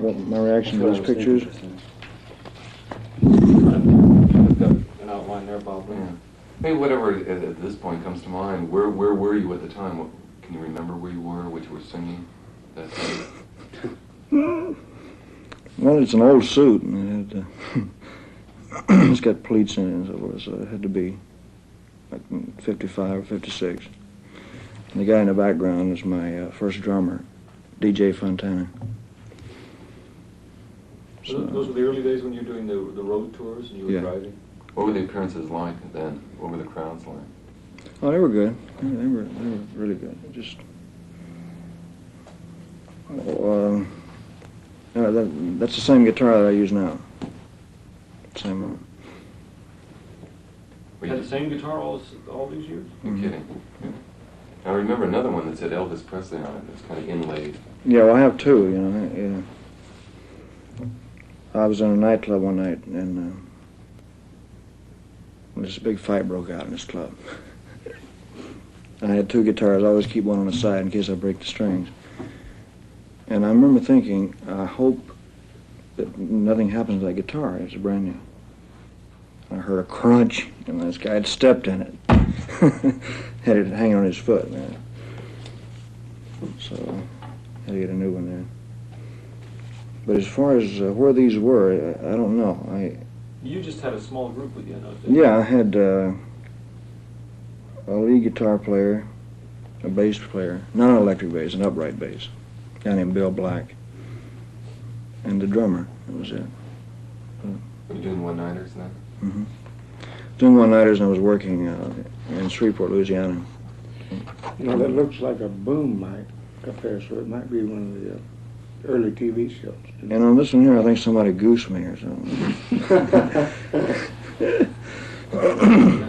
what my reaction to those pictures. I've got an outline there, Bob. Yeah. Maybe whatever at this point comes to mind. Where were you at the time? Can you remember where you were, what you were singing? That Well, it's an old suit, and it's got pleats in it and so forth, so it had to be like 55 or 56. And the guy in the background is my first drummer, DJ Fontana. So those were the early days when you were doing the road tours and you were driving? What were the appearances like then? What were the crowds like? Oh, they were good. They were really good. Just that's the same guitar that I use now. Same one. You had the same guitar all these years? You're kidding. Yeah. I remember another one that said Elvis Presley on it. It's kind of inlaid. Yeah, well, I have two, you know. Yeah. I was in a nightclub one night, and this big fight broke out in this club. I had two guitars. I always keep one on the side in case I break the strings. And I remember thinking, I hope that nothing happens to that guitar. It's brand new. I heard a crunch, and this guy had stepped in it. Had it hanging on his foot, man. So I had to get a new one there. But as far as where these were, I don't know. You just had a small group with you, no? Yeah, I had a lead guitar player, a bass player, not an electric bass, an upright bass, a guy named Bill Black, and the drummer. That was it. Were you doing one-nighters then? Mm-hmm. Doing one-nighters, and I was working in Shreveport, Louisiana. You know, that looks like a boom mic up there, so it might be one of the early TV shows. And on this one here, I think somebody goosed me or something. I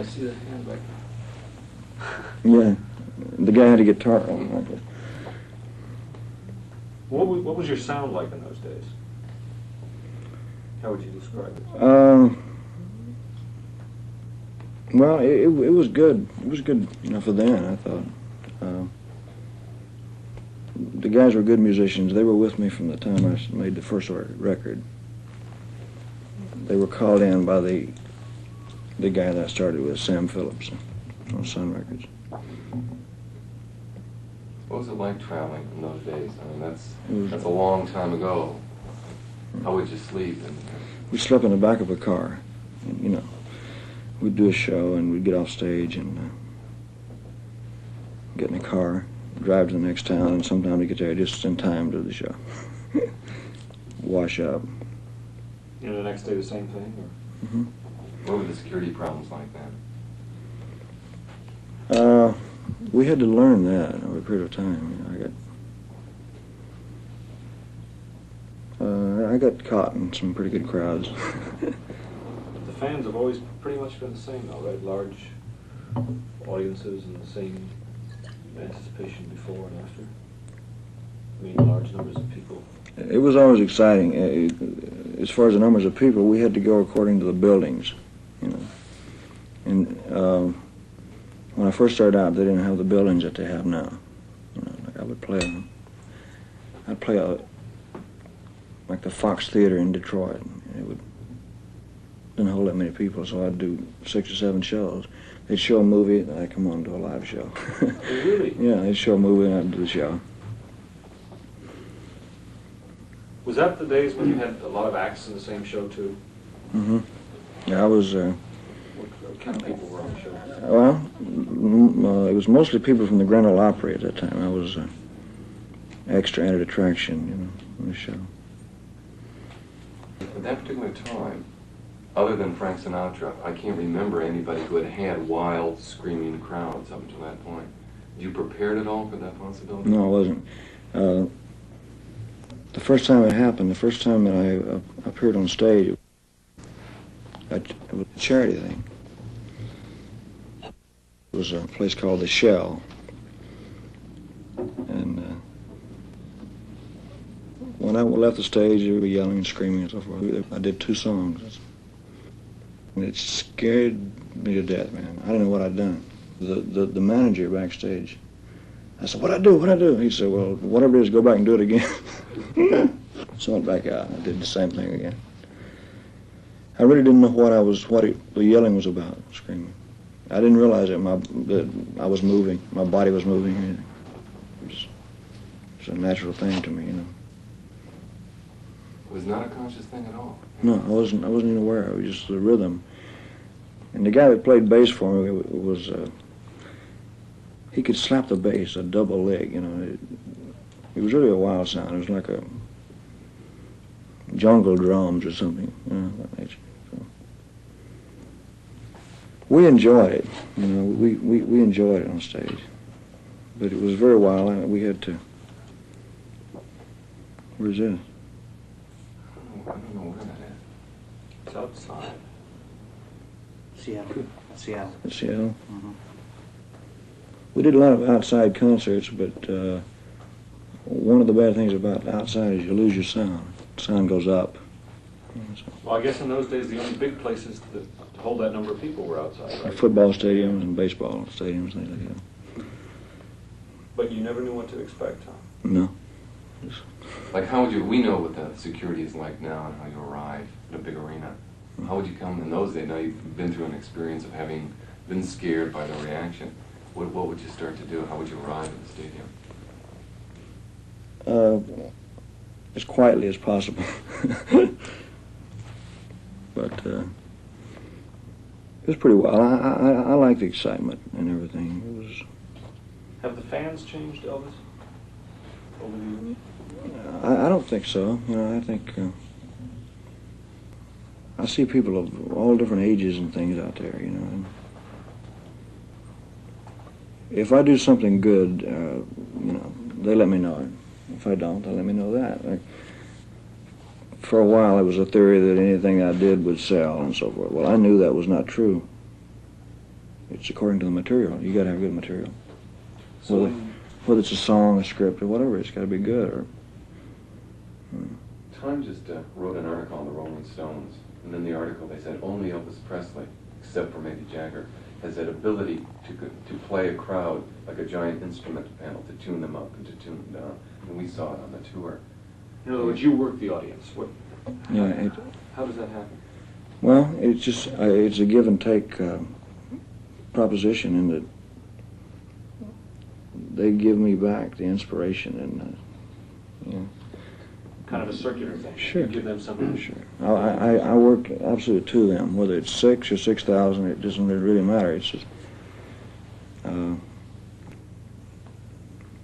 see that hand back. Yeah, the guy had a guitar on like that. What was your sound like in those days? How would you describe it? Well, it was good. It was good, you know, for then, I thought. The guys were good musicians. They were with me from the time I made the first record. They were called in by the guy that I started with, Sam Phillips, on Sun Records. What was it like traveling in those days? I mean, that's a long time ago. How would you sleep? We slept in the back of a car. And, you know, we'd do a show and we'd get off stage and get in a car, drive to the next town, and sometimes we get there just in time to the show. Wash up. You know, the next day the same thing? Or? Mm-hmm. What were the security problems like then? We had to learn that over a period of time. You know, I got caught in some pretty good crowds. The fans have always pretty much been the same, though, right? Large audiences and the same anticipation before and after. I mean, large numbers of people. It was always exciting. As far as the numbers of people, we had to go according to the buildings, you know. And when I first started out, they didn't have the buildings that they have now. You know, like I'd play like the Fox Theater in Detroit. It didn't hold that many people, so I'd do 6 or 7 shows. They'd show a movie, and I'd come on to a live show. Oh, really? Yeah, they'd show a movie, and I'd do the show. Was that the days when you had a lot of acts in the same show, too? Mm-hmm. Yeah, I was... What kind of people were on the show? Well, it was mostly people from the Grand Ole Opry at that time. I was extra added attraction, you know, on the show. At that particular time, other than Frank Sinatra, I can't remember anybody who had wild, screaming crowds up until that point. Were you prepared at all for that possibility? No, I wasn't. The first time it happened, the first time that I appeared on stage, it was a charity thing. It was a place called The Shell. And when I left the stage, they were yelling and screaming and so forth. I did 2 songs. And it scared me to death, man. I didn't know what I'd done. The manager backstage, I said, what'd I do? He said, well, whatever it is, go back and do it again. So I went back out. I did the same thing again. I really didn't know the yelling was about, screaming. I didn't realize that I was moving, my body was moving or anything. It's a natural thing to me, you know. It was not a conscious thing at all. No, I wasn't even aware. It was just the rhythm. And the guy that played bass for me was he could slap the bass, a double leg, you know. It was really a wild sound. It was like a jungle drums or something, you know, that nature. So we enjoyed it, you know. We enjoyed it on stage, but it was very wild. And we had to. Where's this? I don't know where that is. It's outside. Seattle. Seattle. In Seattle. Mm-hmm. We did a lot of outside concerts, but one of the bad things about outside is you lose your sound. Sound goes up. Well, I guess in those days the only big places that hold that number of people were outside, right? Football stadiums and baseball stadiums, things like that. But you never knew what to expect, huh? No. Like, how would you, we know what the security is like now and how you arrive at a big arena. How would you come in those days? Now you've been through an experience of having been scared by the reaction. What would you start to do? How would you arrive at the stadium? As quietly as possible. But it was pretty well. I like the excitement and everything. It was. Have the fans changed, Elvis, over the years? I don't think so. You know, I think I see people of all different ages and things out there. You know, and if I do something good, you know, they let me know it. If I don't, they let me know that. Like, for a while, it was a theory that anything I did would sell and so forth. Well, I knew that was not true. It's according to the material. You got to have good material. So Whether it's a song, a script, or whatever, it's got to be good. Or Time just wrote an article on the Rolling Stones, and in the article they said only Elvis Presley, except for maybe Jagger, has that ability to play a crowd like a giant instrument panel, to tune them up and to tune them down. And we saw it on the tour. in other words, you work the audience. yeah, How does that happen? well, it's just it's a give and take proposition in that they give me back the inspiration and you know. Kind of a circular thing. Sure. You give them something. Sure. I work absolutely to them, whether it's 6 or 6,000, it doesn't really matter. It's just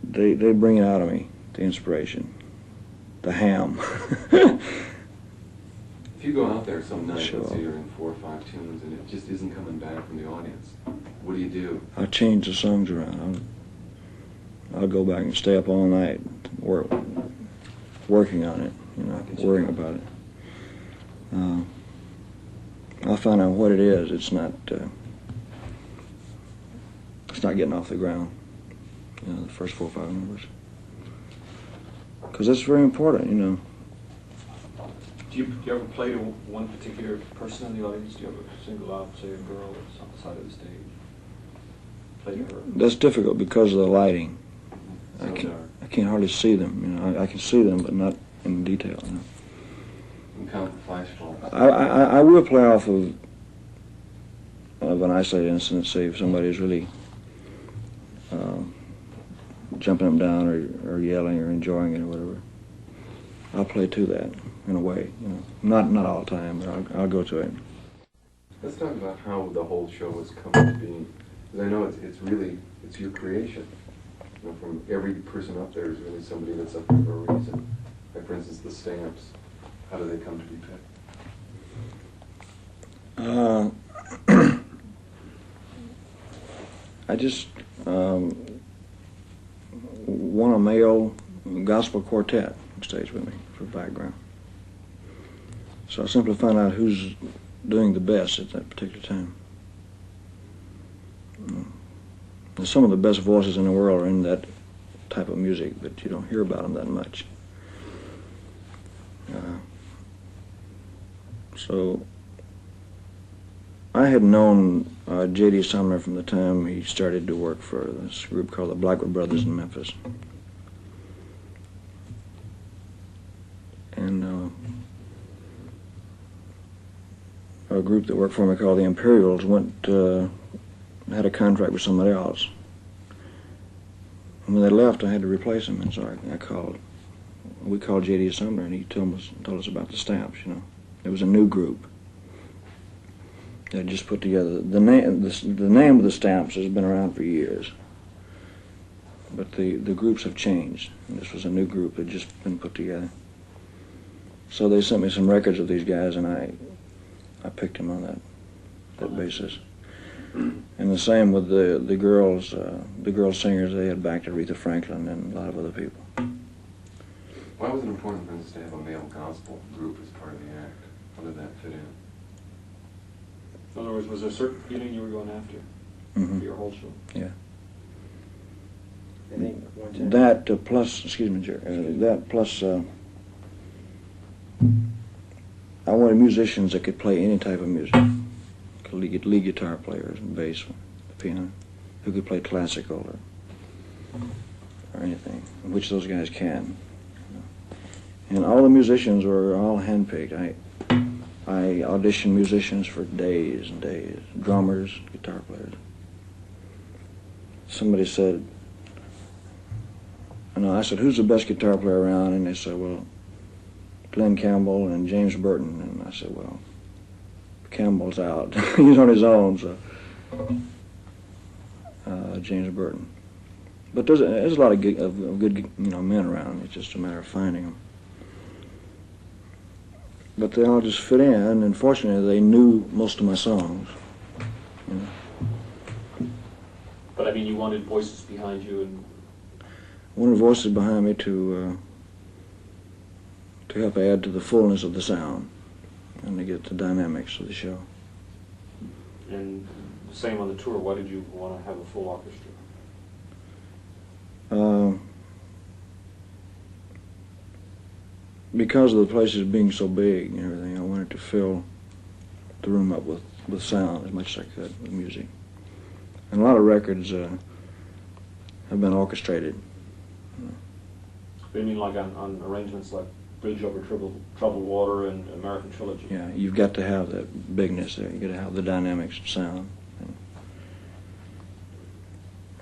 they bring it out of me, the inspiration, the ham. If you go out there some night, Sure. let's say you're in 4 or 5 tunes, and it just isn't coming back from the audience, what do? I change the songs around. I'll go back and stay up all night, working on it, you know, worrying about it. I'll find out what it is. It's not getting off the ground, you know, the first 4 or 5 numbers. Because that's very important, you know. Do you ever play to one particular person in the audience? Do you ever single out, say, a girl that's on the side of the stage? Play to her? That's difficult because of the lighting. So dark. I can't hardly see them, you know. I can see them, but not in detail, you know. You can count the flash bulbs. I will play off of an isolated incident, say if somebody's really jumping up and down or yelling or enjoying it or whatever. I'll play to that in a way, you know. Not all the time, but I'll go to it. Let's talk about how the whole show has come to be. Because I know it's your creation. You know, from every person up there is really somebody that's up there for a reason. Like, for instance, the stamps. How do they come to be picked? I just want a male gospel quartet on stage with me for background. So I simply find out who's doing the best at that particular time. Some of the best voices in the world are in that type of music, but you don't hear about them that much. So I had known J.D. Sumner from the time he started to work for this group called the Blackwood Brothers in Memphis. And a group that worked for me called the Imperials had a contract with somebody else. And when they left, I had to replace them, and so we called J.D. Sumner, and he told us about the Stamps, you know. It was a new group that just put together. The name of the Stamps has been around for years, but the groups have changed, and this was a new group that had just been put together. So they sent me some records of these guys, and I picked them on that basis. And the same with the girls singers. They had backed Aretha Franklin and a lot of other people. Why was it important for us to have a male gospel group as part of the act? How did that fit in? In other words, was there a certain feeling you were going after for your whole show? Yeah. I think one time. That plus, excuse me, Jerry, that plus, I wanted musicians that could play any type of music. Lead guitar players and bass, piano, who could play classical or anything, which those guys can. And all the musicians were all handpicked. I auditioned musicians for days and days, drummers, guitar players. Somebody said, I said, who's the best guitar player around? And they said, well, Glenn Campbell and James Burton. And I said, well, Campbell's out. He's on his own, so James Burton. But there's a lot of good men around. It's just a matter of finding them. But they all just fit in, and fortunately they knew most of my songs. You know. But I mean, you wanted voices behind you, and Wanted voices behind me to help add to the fullness of the sound and to get the dynamics of the show. And the same on the tour. Why did you want to have a full orchestra? Because of the places being so big and everything, I wanted to fill the room up with sound as much as I could, with music. And a lot of records have been orchestrated. You mean like on arrangements like Bridge Over Troubled Water and American Trilogy? Yeah, you've got to have that bigness there. You've got to have the dynamics of sound.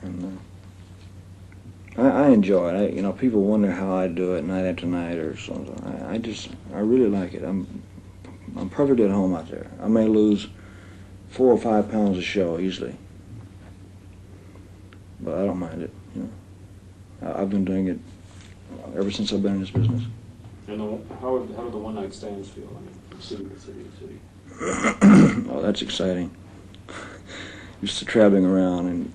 And I enjoy it. People wonder how I do it night after night or something. I really like it. I'm perfectly at home out there. I may lose 4 or 5 pounds a show easily, but I don't mind it. I've been doing it ever since I've been in this business. And how do the one-night stands feel? I mean, from city to city to city. Oh, that's exciting. Used to traveling around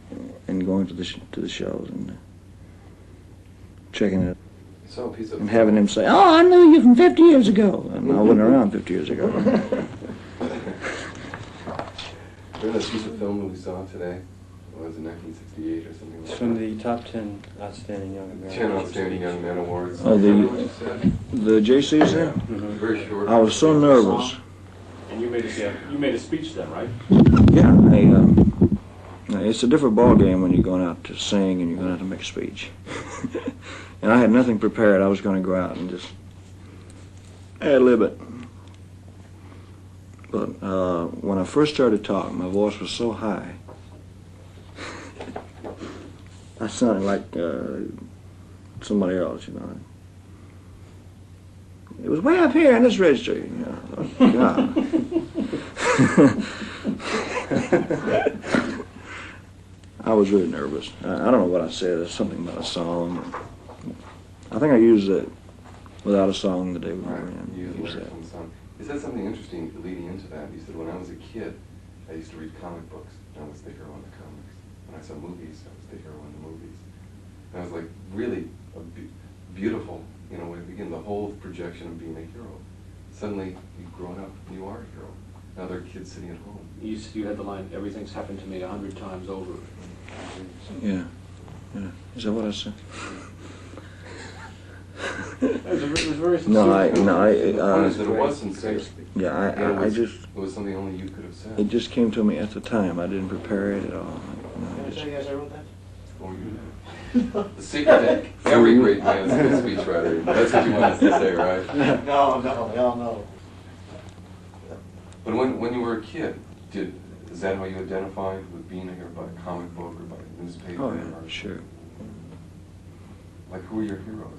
and going to the shows and checking it So a piece of and having them say, "Oh, I knew you from 50 years ago," and I wasn't around 50 years ago. Remember that piece of film that we saw today? What was it, 1968 or something like It's that? from the top 10 outstanding young Americans. 10 Outstanding Young Men Awards. Oh, Remember what you said? The JCs there? Very short. I was so nervous. And you made a speech then, right? Yeah, it's a different ball game when you're going out to sing and you're going out to make a speech. And I had nothing prepared. I was going to go out and just ad-lib it. But when I first started talking, my voice was so high. I sounded like somebody else, It was way up here in this registry. God. I was really nervous. I don't know what I said. There's something about a song. I think I used it without a song the day we were in. You used that from the song. You said something interesting leading into that. You said, when I was a kid, I used to read comic books. I was the hero in the comics. When I saw movies, I was the hero in the movies. And I was like, really beautiful, when you begin the whole projection of being a hero. Suddenly, you've grown up, and you are a hero. Now there are kids sitting at home. You had the line, "Everything's happened to me 100 times over." Yeah. Is that what I said? It was very sincere. It was sincere. Yeah, I just, It was something only you could have said. it just came to me at the time. I didn't prepare it at all. Can I tell you guys I wrote that? Or you did. The secret to every great man is a good speechwriter. That's what you wanted to say, right? No, y'all know. But when you were a kid, is that how you identified with being a hero, by a comic book or by a newspaper? Oh, yeah, sure. Like, who are your heroes?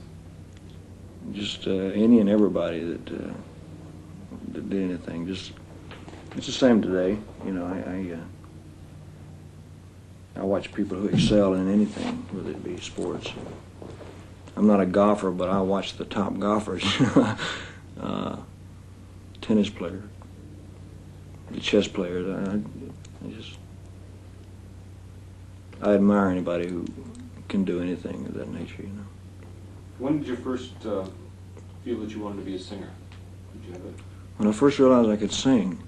Just any and everybody that did anything. Just it's the same today. You know, I watch people who excel in anything, whether it be sports. I'm not a golfer, but I watch the top golfers. Tennis players, the chess players. I admire anybody who can do anything of that nature. You know. When did you first feel that you wanted to be a singer? Did you have it? When I first realized I could sing,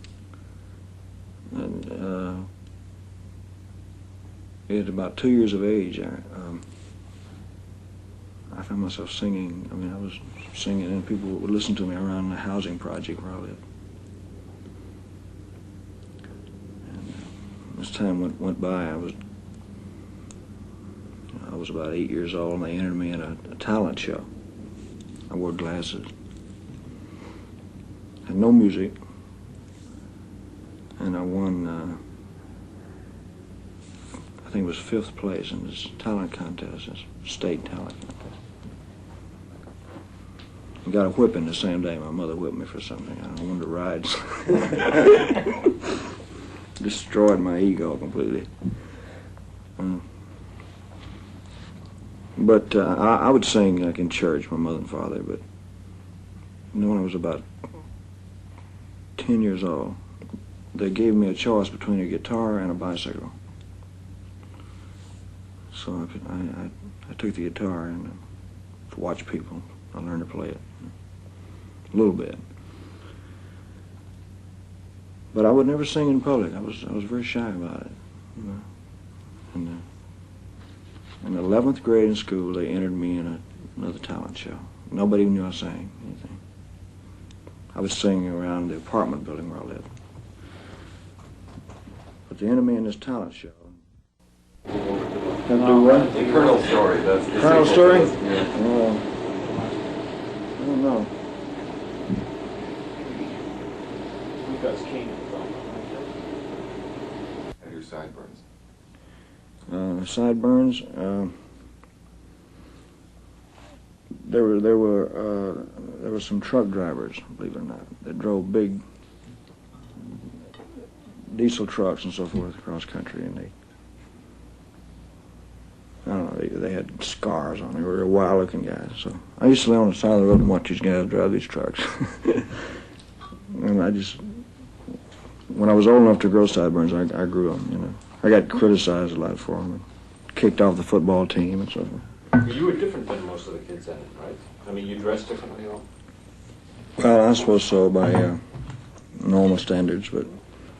and at about 2 years of age, I found myself singing. I mean, I was singing, and people would listen to me around the housing project where I lived. And as time went by, I was about 8 years old, and they entered me in a talent show. I wore glasses. Had no music, and I won. I think it was 5th place in this talent contest, this state talent contest. I got a whipping the same day. My mother whipped me for something. I wanted to ride. Destroyed my ego completely. But I would sing like in church, my mother and father. But when I was about 10 years old, they gave me a choice between a guitar and a bicycle. So I took the guitar and to watch people. I learned to play it a little bit. But I would never sing in public. I was very shy about it. You know? And in the 11th grade in school, they entered me in another talent show. Nobody knew I sang anything. I was singing around the apartment building where I lived. But they entered me in this talent show. Can I do what? The Colonel Story. That's the Colonel sequel Story? to this, yeah. I don't know. Because King. And your sideburns. Sideburns. There were some truck drivers, believe it or not, that drove big diesel trucks and so forth across country, and I don't know, they had scars on them. They were wild-looking guys. So I used to lay on the side of the road and watch these guys drive these trucks. And when I was old enough to grow sideburns, I grew them. You know, I got criticized a lot for them, kicked off the football team and so forth. You were different than most of the kids in it, right? I mean, you dressed differently, you know? Well, I suppose so by normal standards, but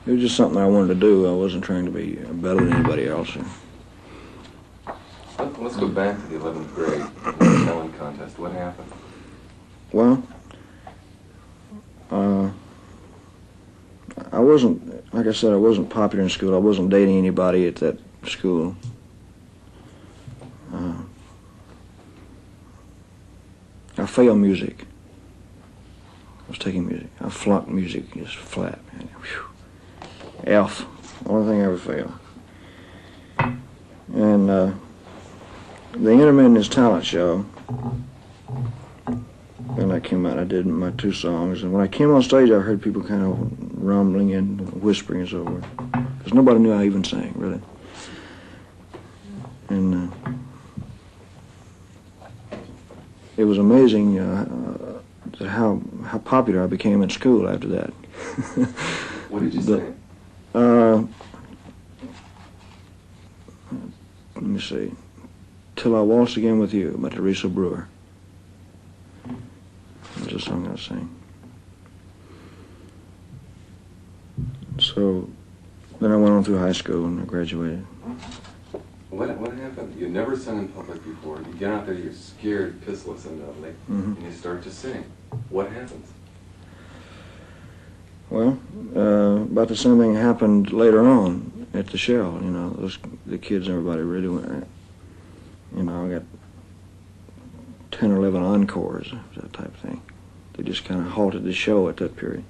it was just something I wanted to do. I wasn't trying to be better than anybody else. Let's go back to the 11th grade talent contest. What happened? Well, I wasn't, like I said, I wasn't popular in school. I wasn't dating anybody at that school. I failed music. I was taking music. I flunked music, just flat. Man. Whew. F. Only thing I ever failed. And they entered me in this talent show. When I came out, I did my 2 songs. And when I came on stage, I heard people kind of rumbling and whispering and so forth. Because nobody knew I even sang, really. And it was amazing how popular I became in school after that. What did you say? Let me see. Till I Waltz Again With You by Teresa Brewer. That's a song I sang. So then I went on through high school and I graduated. What happened? You never sung in public before. You get out there, you're scared, pissless, and and you start to sing. What happens? Well, about the same thing happened later on at the Shell. You know, the kids, everybody really went. You know, I got 10 or 11 encores, that type of thing. They just kind of halted the show at that period.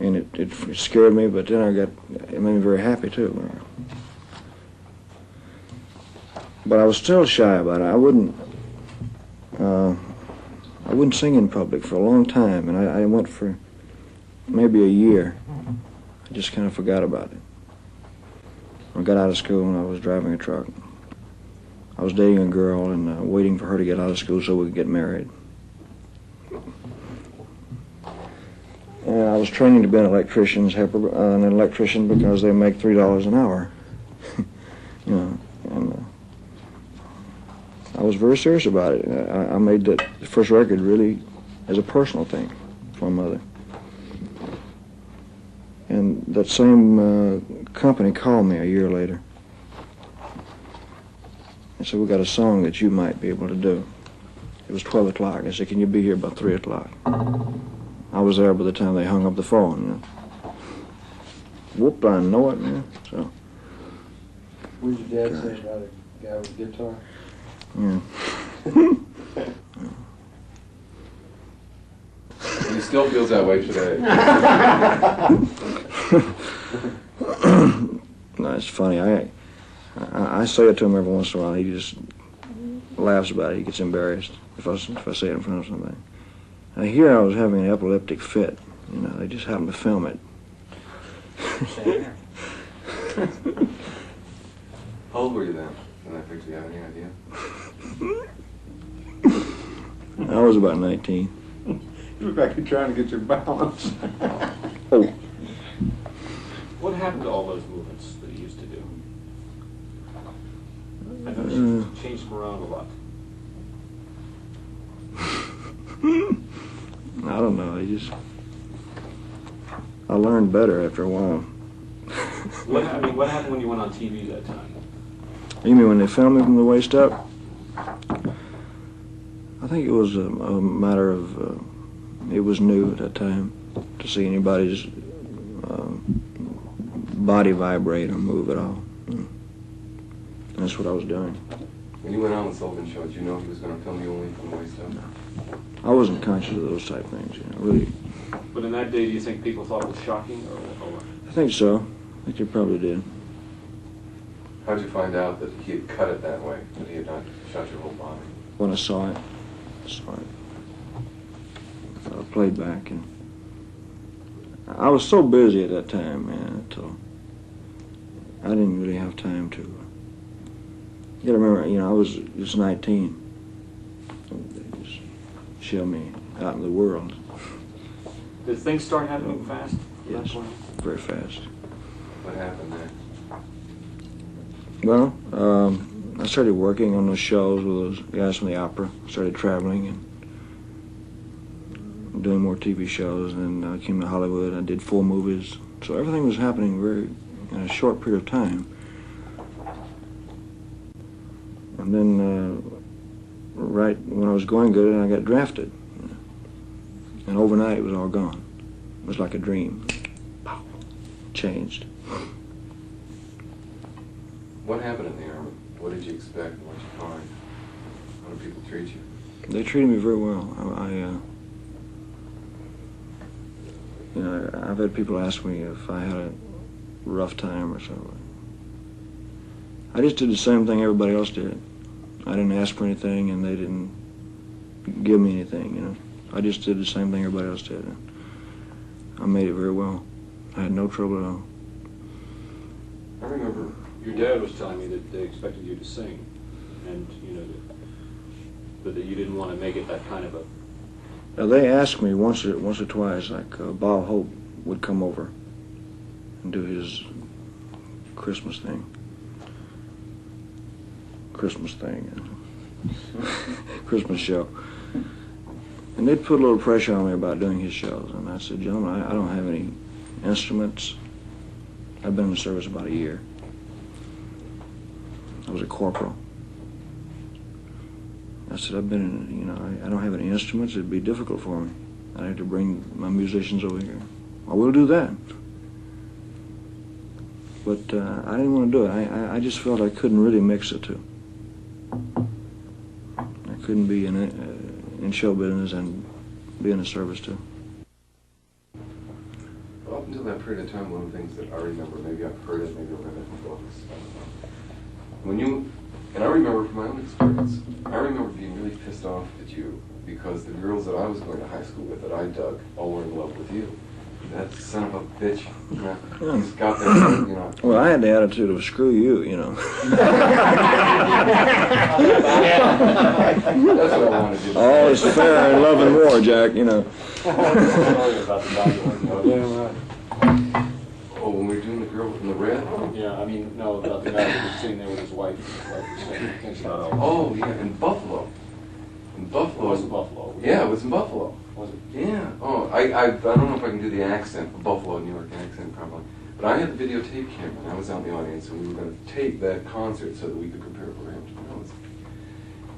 and it scared me, but then it made me very happy too. But I was still shy about it. I wouldn't sing in public for a long time, and I went for maybe a year. I just kind of forgot about it. I got out of school and I was driving a truck. I was dating a girl and waiting for her to get out of school so we could get married. And I was training to be an electrician because they make $3 an hour. You know, and I was very serious about it. I made the first record really as a personal thing for my mother. And that same company called me a year later and said, "We got a song that you might be able to do." It was 12 o'clock. I said, "Can you be here about 3 o'clock?" I was there by the time they hung up the phone. You know. Whoop, I know it, man. So. What did your dad say about a guy with a guitar? Yeah. He still feels that way today. No, it's funny. I say it to him every once in a while. He just laughs about it. He gets embarrassed if I say it in front of somebody. Here I was having an epileptic fit. You know, they just happened to film it. How old were you then when that picture? Do you have any idea? I was about 19. You look like you're trying to get your balance. Oh. What happened to all those movements that you used to do? I noticed you changed them around a lot. I don't know. I learned better after a while. What happened when you went on TV that time? You mean when they filmed me from the waist up? I think it was a matter of, it was new at that time to see anybody's body vibrate or move at all. That's what I was doing. When you went on with Sullivan Show, did you know he was going to film you only from the waist up? I wasn't conscious of those type things, you know, really. But in that day, do you think people thought it was shocking, or? I think so. I think they probably did. How'd you find out that he had cut it that way, that he had not shot your whole body? When I saw it. I played back, and I was so busy at that time, man, until I didn't really have time to. You gotta remember, you know, I was just 19. They just shoved me out in the world. Did things start happening fast? Yes, very fast. What happened there? Well, I started working on those shows with those guys from the opera. Started traveling and doing more TV shows, and I came to Hollywood. I did 4 movies. So everything was happening in a short period of time. And then, right when I was going good, I got drafted. And overnight, it was all gone. It was like a dream. Pow. Changed. What happened in the Army? What did you expect and what did you find? How do people treat you? They treated me very well. You know, I've had people ask me if I had a rough time or something. I just did the same thing everybody else did. I didn't ask for anything, and they didn't give me anything, you know. I just did the same thing everybody else did. And I made it very well. I had no trouble at all. I remember your dad was telling me that they expected you to sing, and but that you didn't want to make it that kind of a. Now, they asked me once or twice, like Bob Hope would come over and do his Christmas thing, Christmas show. And they'd put a little pressure on me about doing his shows. And I said, "Gentlemen, I don't have any instruments. I've been in the service about a year. I was a corporal. I said, I don't have any instruments. It'd be difficult for me. I'd have to bring my musicians over here. I will do that. But I didn't want to do it. I just felt I couldn't really mix the two. I couldn't be in show business and be in the service too." until that period of time, one of the things that I remember, maybe I've heard it, maybe I've read it in books, and I remember from my own experience, I remember being really pissed off at you because the girls that I was going to high school with, that I dug, all were in love with you. That son of a bitch, he's got that, you know. Well, I had the attitude of screw you, you know. That's what I wanted to do. All is fair in love and war, Jack, you know. Oh, when we were doing the girl in the red? Yeah, I mean, no, about the guy who was sitting there with his wife. Oh, yeah, in Buffalo. In Buffalo. It was in Buffalo. Yeah, it was in Buffalo. Was it? Yeah. Oh, I don't know if I can do the accent, the Buffalo, New York accent probably. But I had the videotape camera, and I was out in the audience, and we were going to tape that concert so that we could prepare for Hampton Roads.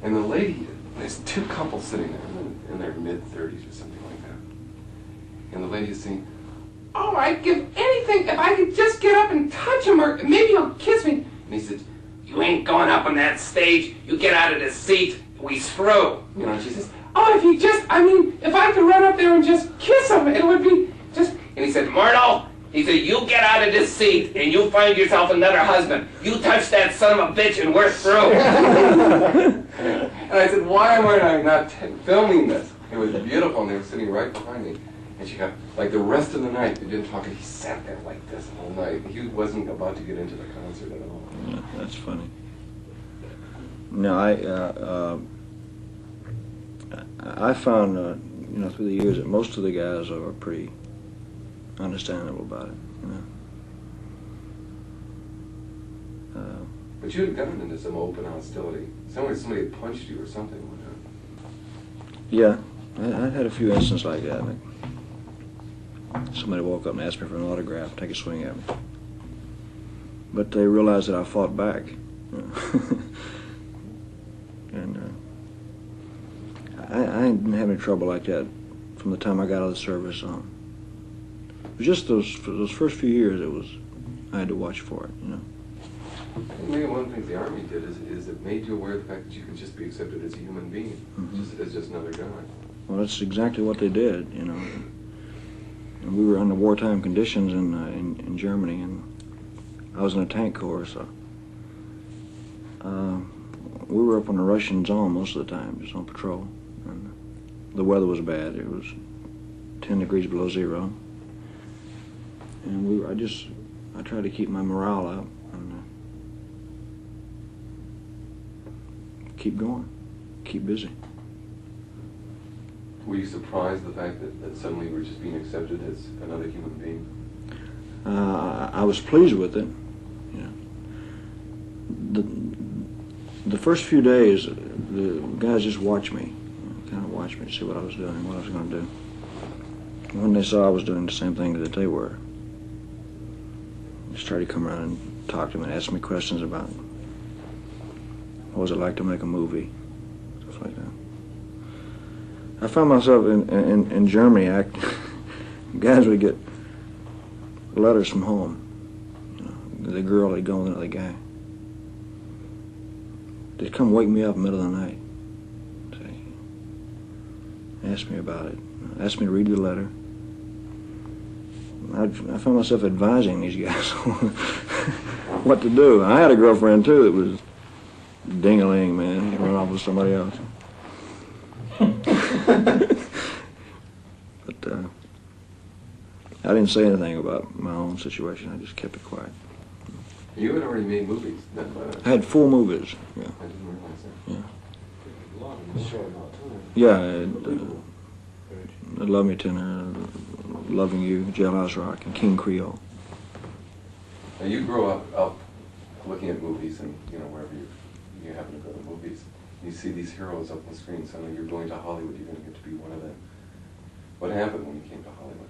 And the lady, there's two couples sitting there in their mid-30s or something like that. And the lady is saying, "Oh, I'd give anything if I could just get up and touch him, or maybe he'll kiss me." And he said, "You ain't going up on that stage. You get out of the seat. We screw." You know, and she says, "Oh, if I could run up there and just kiss him, it would be just..." And he said, "Myrtle," he said, "you get out of this seat and you find yourself another husband. You touch that son of a bitch and we're through." And I said, "Why am I not filming this?" It was beautiful, and they were sitting right behind me. And she got, like the rest of the night, they didn't talk, and he sat there like this all night. He wasn't about to get into the concert at all. Yeah, that's funny. No, I found, you know, through the years that most of the guys are pretty understandable about it, you know. But you had gotten into some open hostility. Somebody had punched you or something one time. Yeah, I had a few instances like that. Like somebody walked up and asked me for an autograph, take a swing at me. But they realized that I fought back. You know. And I didn't have any trouble like that from the time I got out of the service on. It was just those first few years I had to watch for it, you know. I think maybe one of the things the Army did is it made you aware of the fact that you could just be accepted as a human being, as just another guy. Well, that's exactly what they did, you know. And we were under wartime conditions in Germany, and I was in a tank corps, so we were up on the Russian zone most of the time, just on patrol. And the weather was bad. It was 10 degrees below zero. And I tried to keep my morale up and keep going, keep busy. Were you surprised the fact that suddenly you were just being accepted as another human being? I was pleased with it. You know. The first few days, the guys just watched me, kind of watched me to see what I was doing, what I was going to do. When they saw I was doing the same thing that they were, they started to come around and talk to me and ask me questions about what was it like to make a movie, stuff like that. I found myself in Germany, guys would get letters from home. You know, the girl had gone with another guy. They'd come wake me up in the middle of the night, say, ask me about it, ask me to read the letter. I found myself advising these guys what to do. I had a girlfriend too that was ding-a-ling, man. She'd run off with somebody else. But I didn't say anything about my own situation. I just kept it quiet. You had already made movies. I had 4 movies. Yeah. I didn't realize that. Yeah. A lot in a short amount of time. Yeah. Love Me Tender, Loving You, Jailhouse Rock, and King Creole. Now you grow up looking at movies, and you know wherever you happen to go to movies, you see these heroes up on the screen. Suddenly you're going to Hollywood. You're going to get to be one of them. What happened when you came to Hollywood?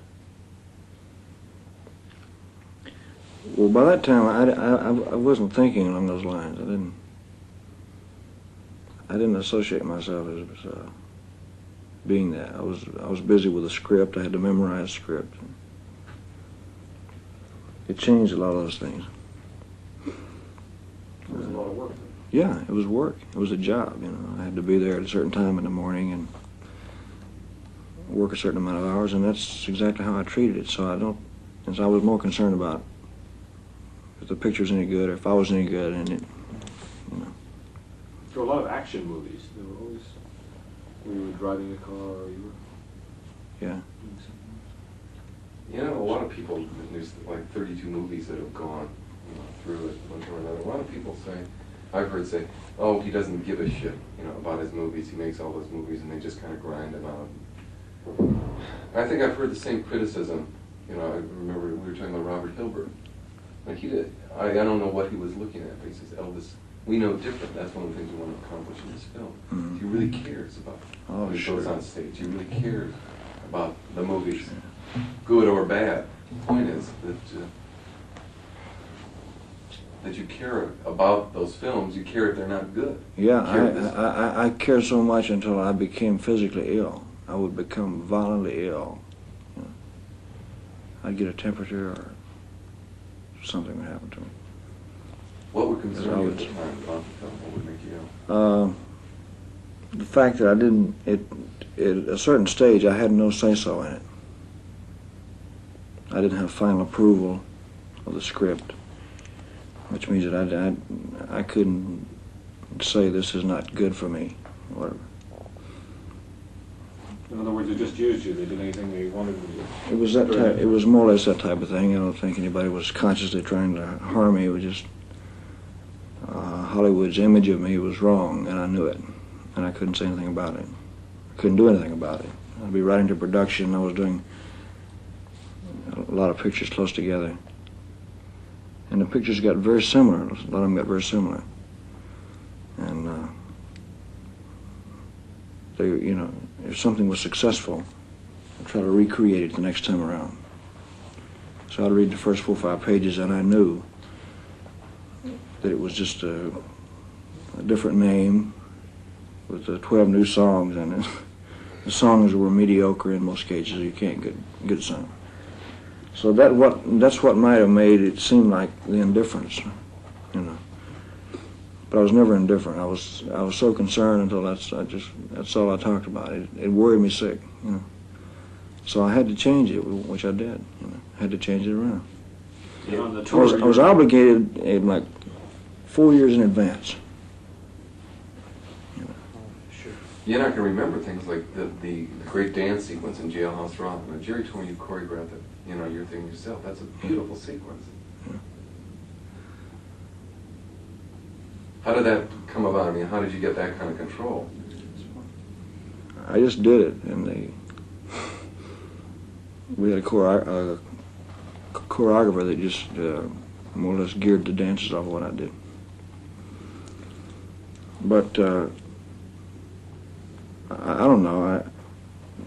Well, by that time, I wasn't thinking along those lines. I didn't associate myself as being that. I was busy with a script. I had to memorize a script. It changed a lot of those things. It was a lot of work. Yeah, it was work. It was a job, you know. I had to be there at a certain time in the morning and work a certain amount of hours, and that's exactly how I treated it. So And so I was more concerned about if the picture was any good or if I was any good, and it, you know. There were a lot of action movies. There were always, when you were driving a car or you were Yeah. doing something. You know, a lot of people, there's like 32 movies that have gone, you know, through it one time or another. A lot of people say, I've heard say, oh, he doesn't give a shit, you know, about his movies. He makes all those movies and they just kind of grind them out. I think I've heard the same criticism. You know, I remember we were talking about Robert Hilbert. Like he did, I don't know what he was looking at, but he says, Elvis, we know different. That's one of the things we want to accomplish in this film. Mhm. He really cares about when he goes on stage. He really cares about the movies, good or bad. The point is that you care about those films. You care if they're not good. Yeah, You I cared so much until I became physically ill. I would become violently ill. You know. I'd get a temperature or something would happen to me. What would concern you at the time about the film? What would make you ill? The fact that I didn't, at a certain stage, I had no say-so in it. I didn't have final approval of the script, which means that I couldn't say this is not good for me, or whatever. In other words, they just used you. They did anything they wanted to do. It was that type. It was more or less that type of thing. I don't think anybody was consciously trying to harm me. It was just Hollywood's image of me was wrong, and I knew it, and I couldn't say anything about it. I couldn't do anything about it. I'd be right into production. I was doing a lot of pictures close together, and the pictures got very similar. A lot of them got very similar, and they, you know, if something was successful, I'd try to recreate it the next time around. So I'd read the first 4 or 5 pages, and I knew that it was just a different name with 12 new songs, and the songs were mediocre in most cases. You can't get some. So that's what might have made it seem like the indifference, you know. But I was never indifferent. I was so concerned until that's all I talked about. It worried me sick, you know. So I had to change it, which I did. You know, I had to change it around. And on the I tour, was obligated in like 4 years in advance. Sure. You're not going to remember things like the great dance sequence in Jailhouse Rock. When Jerry told me you choreographed it, you know, you're thinking yourself, that's a beautiful sequence. Yeah. How did that come about? I mean, how did you get that kind of control? I just did it, and we had a choreographer that just more or less geared the dances off of what I did. But I don't know.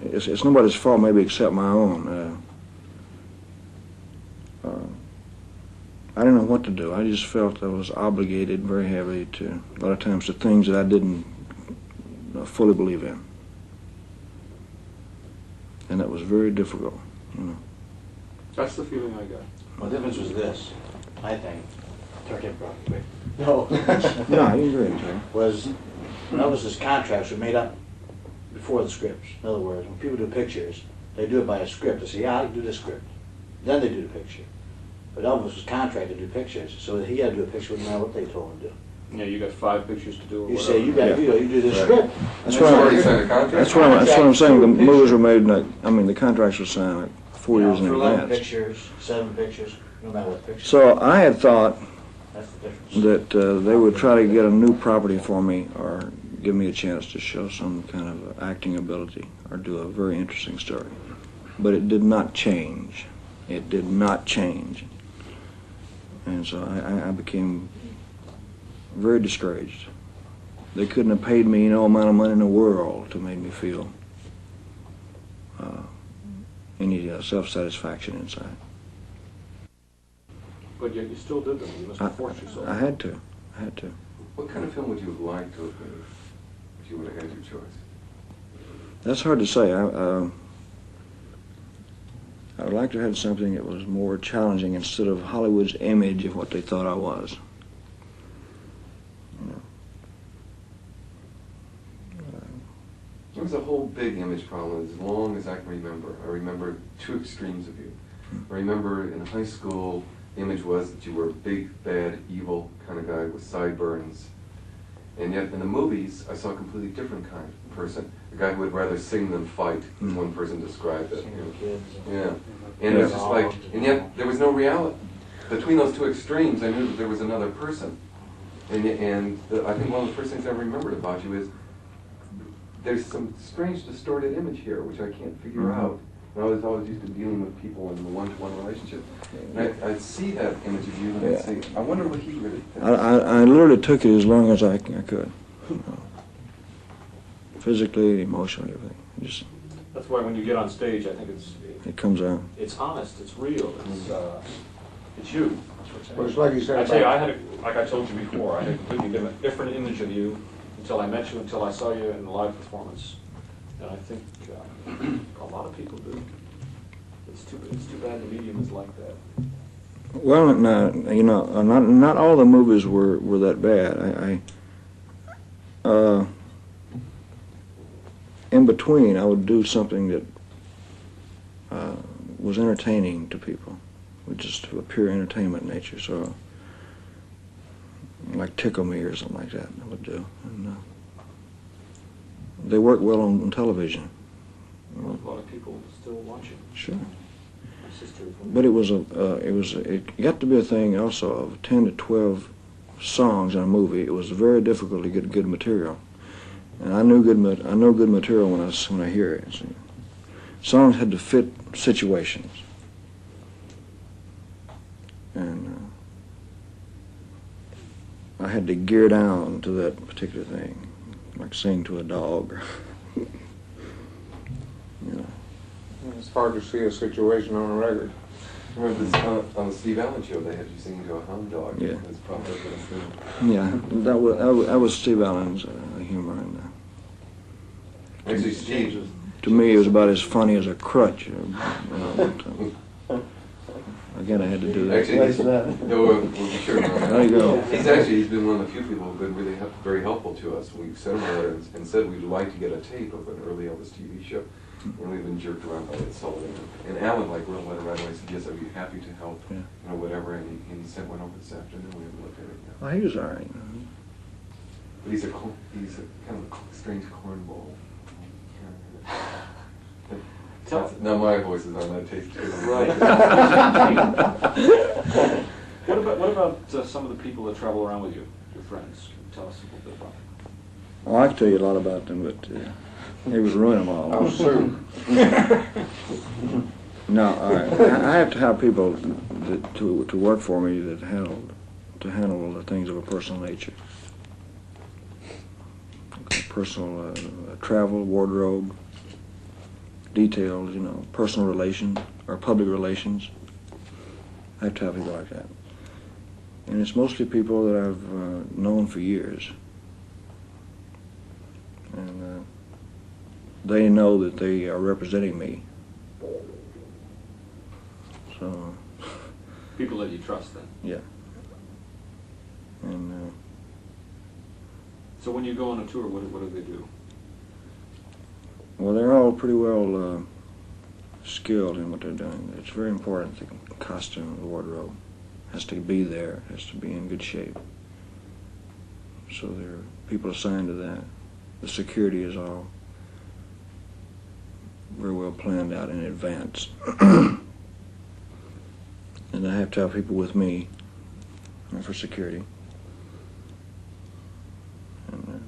It's nobody's fault, maybe except my own. I didn't know what to do. I just felt I was obligated very heavily to, a lot of times, to things that I didn't fully believe in. And that was very difficult, you know. That's the feeling I got. Well, the difference was this, I think. Turn it real quick. No, you agree, Terry. Was Elvis's contracts were made up before the scripts. In other words, when people do pictures, they do it by a script. They say, yeah, I'll do this script. Then they do the picture. But Elvis was contracted to do pictures, so he had to do a picture no matter what they told him to do. Yeah, you got 5 pictures to do. Or You whatever. say, you got to you do this script. That's You what already signed a contract? That's what I'm saying. The movies were made, the contracts were signed like 4 years in for 11 advance. pictures, 7 pictures, no matter what picture. So I had thought That's the difference. that they would try to get a new property for me or give me a chance to show some kind of acting ability or do a very interesting story. But it did not change. It did not change. And so I became very discouraged. They couldn't have paid me no amount of money in the world to make me feel any self-satisfaction inside. But yet you still did them. You must have forced yourself. I had to. What kind of film would you have liked to have made if you would have had your choice? That's hard to say. I would like to have had something that was more challenging instead of Hollywood's image of what they thought I was. You know. There was a whole big image problem as long as I can remember. I remember 2 extremes of you. I remember in high school, the image was that you were a big, bad, evil kind of guy with sideburns. And yet in the movies, I saw a completely different kind of person. A guy who would rather sing than fight, as one person described it. Singing kids. Yeah. And it was just like, and yet there was no reality. Between those two extremes, I knew that there was another person. I think one of the first things I remembered about you is there's some strange distorted image here, which I can't figure out. And I was always used to dealing with people in a one-to-one relationship. And I'd see that image of you, and I'd say, I wonder what he really thinks. I literally took it as long as I could. Physically, emotionally, everything. Just, That's why when you get on stage, I think it comes out. it's honest, it's real, it's you. Well, it's like you said I tell you, about- like I told you before, I had a completely different image of you until I met you, until I saw you in the live performance. And I think a lot of people do. It's too bad the medium is like that. Well, no, not all the movies were that bad. In between, I would do something that was entertaining to people, with just a pure entertainment nature. So, like Tickle Me or something like that, I would do. And they work well on television. A lot of people still watching. Sure. My sister. But it got to be a thing also of 10 to 12 songs in a movie. It was very difficult to get good material, and I know good material when I hear it. See. Songs had to fit situations, and I had to gear down to that particular thing, like sing to a dog, or It's hard to see a situation on a record. Remember this, on the Steve Allen show, they had you singing to a hound dog. Yeah. That's probably what it's doing. Yeah, that was Steve Allen's humor, and Actually, Steve, to me it was about as funny as a crutch. Again, I had to do that. actually, no, we'll be sure. There you go. He's been one of the few people who've been really very helpful to us. We've sent him a letter and said we'd like to get a tape of an early Elvis TV show. And we've been jerked around by Ed Sullivan. And Alan, wrote a letter right away, said, yes, I'd be happy to help, Yeah. whatever. And he sent one over this afternoon. We haven't looked at it yet. Well, he was all right. But he's a kind of a strange cornball. Now my voice is on that tape too. Right. What about some of the people that travel around with you, your friends? Can you tell us a little bit about them? Well, I could tell you a lot about them, but he would ruin them all. I'll sue. No, I have to have people to work for me that handle the things of a personal nature. Personal travel, wardrobe, details, personal relations or public relations. I have to have people like that. And it's mostly people that I've known for years. And they know that they are representing me. So. People that you trust, then. Yeah. And. So when you go on a tour, what do they do? Well, they're all pretty well skilled in what they're doing. It's very important. The costume, the wardrobe has to be there. Has to be in good shape. So there are people assigned to that. The security is all very well planned out in advance. And I have to have people with me for security. And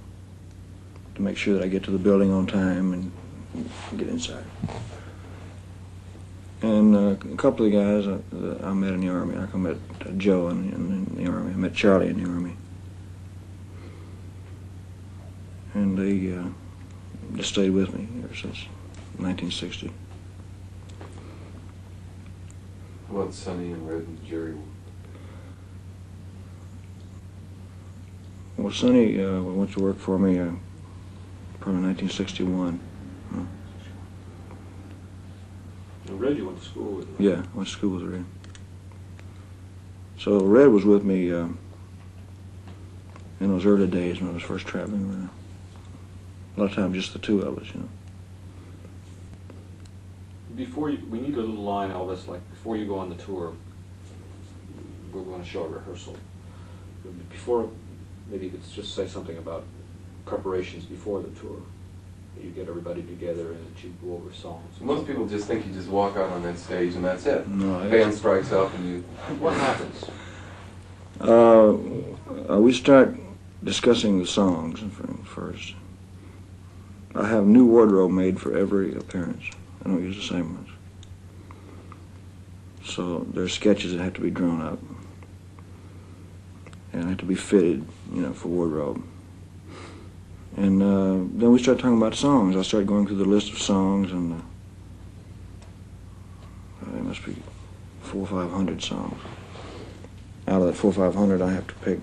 to make sure that I get to the building on time and get inside. And a couple of the guys that I met in the Army, I met Joe in the Army, I met Charlie in the Army. And they stayed with me ever since 1960. How about Sonny and Red and Jerry? Well, Sonny went to work for me probably 1961. And Red, you went to school with. Yeah, I went to school with Red. So Red was with me in those early days when I was first traveling around. A lot of times just the two of us, before you, we need a little line, Elvis, like before you go on the tour, we're going to show a rehearsal. Before, maybe you could just say something about preparations before the tour. You get everybody together and you go over songs. Most people just think you just walk out on that stage and that's it. No, Band strikes up and you... What happens? We start discussing the songs first. I have new wardrobe made for every appearance. I don't use the same ones. So there's sketches that have to be drawn up and have to be fitted, you know, for wardrobe. And then we start talking about songs. I start going through the list of songs, and there must be 400 or 500 songs. Out of that 400 or 500, I have to pick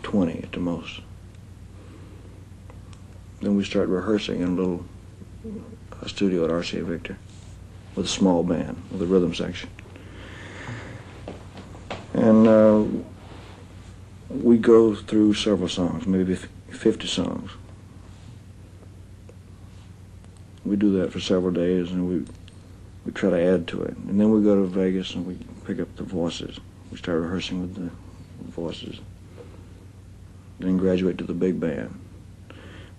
20 at the most. Then we start rehearsing in a little studio at RCA Victor with a small band, with a rhythm section. And we go through several songs, maybe 50 songs. We do that for several days, and we try to add to it. And then we go to Vegas and we pick up the voices. We start rehearsing with the voices. Then graduate to the big band.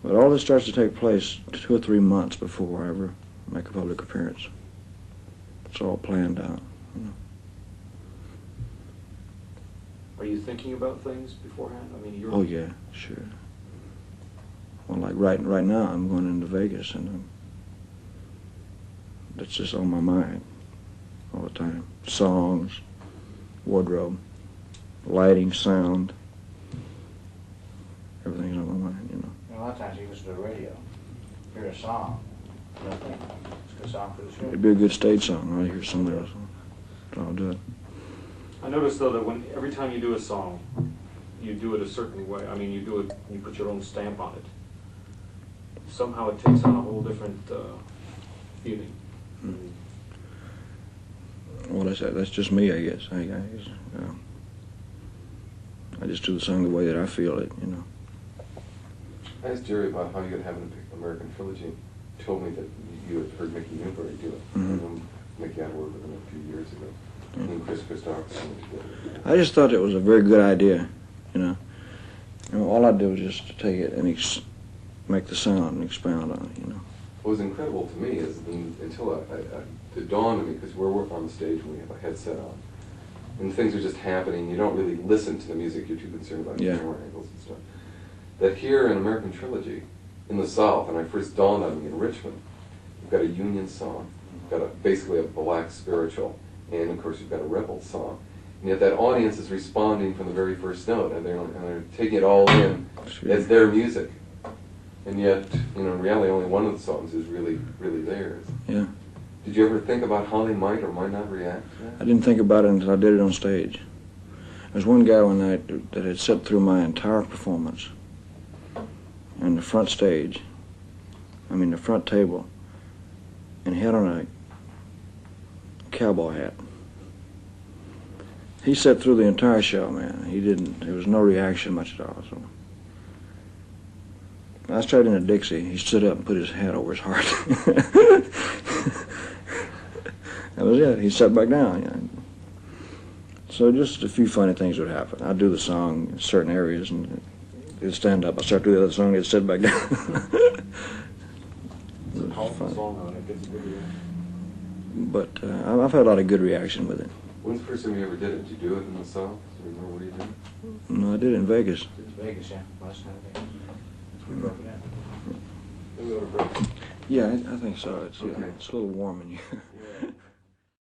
But all this starts to take place 2 or 3 months before I ever make a public appearance. It's all planned out. You know. Are you thinking about things beforehand? I mean, you're... Oh yeah, sure. Well, like right now, I'm going into Vegas, and that's just on my mind all the time. Songs, wardrobe, lighting, sound, everything's on my mind, you know. A lot of times you listen to the radio, hear a song, you know, think, it's a good song for the show. It'd be a good stage song, right? Hear somebody else. So I'll do it. I noticed though that every time you do a song, you do it a certain way. I mean, you do it, you put your own stamp on it. Somehow it takes on a whole different feeling. Well, that's just me, I guess. I just do the song the way that I feel it, you know. I asked Jerry about how you could have an American trilogy. He told me that you had heard Mickey Newbury do it. Mm-hmm. Mickey had worked with him a few years ago. And Chris Christopherson together. I just thought it was a very good idea, you know. And all I did was just to take it and make the sound and expound on it, you know. What was incredible to me is until it dawned on me, because we're on the stage when we have a headset on, and things are just happening, you don't really listen to the music, you're too concerned about camera angles and stuff. That here in American Trilogy, in the South, and I first dawned on me in Richmond, you've got a Union song, you've got basically a black spiritual, and of course you've got a rebel song. And yet that audience is responding from the very first note, and they're taking it all in as their music. And yet, you know, in reality, only one of the songs is really, really theirs. Yeah. Did you ever think about how they might or might not react to that? I didn't think about it until I did it on stage. There's one guy one night that had sat through my entire performance on the front stage, the front table, and he had on a cowboy hat. He sat through the entire show, man. There was no reaction much at all. So I started in a Dixie. He stood up and put his hat over his heart. That was it. He sat back down. You know. So just a few funny things would happen. I'd do the song in certain areas, and he'd stand up. I'd start doing the other song, he'd sit back down. It's a powerful song, though, and it gets a good reaction. But I've had a lot of good reaction with it. When's the first time you ever did it? Did you do it in the South? Do you remember where you did it? No, I did it in Vegas. It was Vegas, yeah, last time I think. We broke it in. Then we ought to break. Yeah, I think so. It's, Okay. it's a little warm in here. Yeah.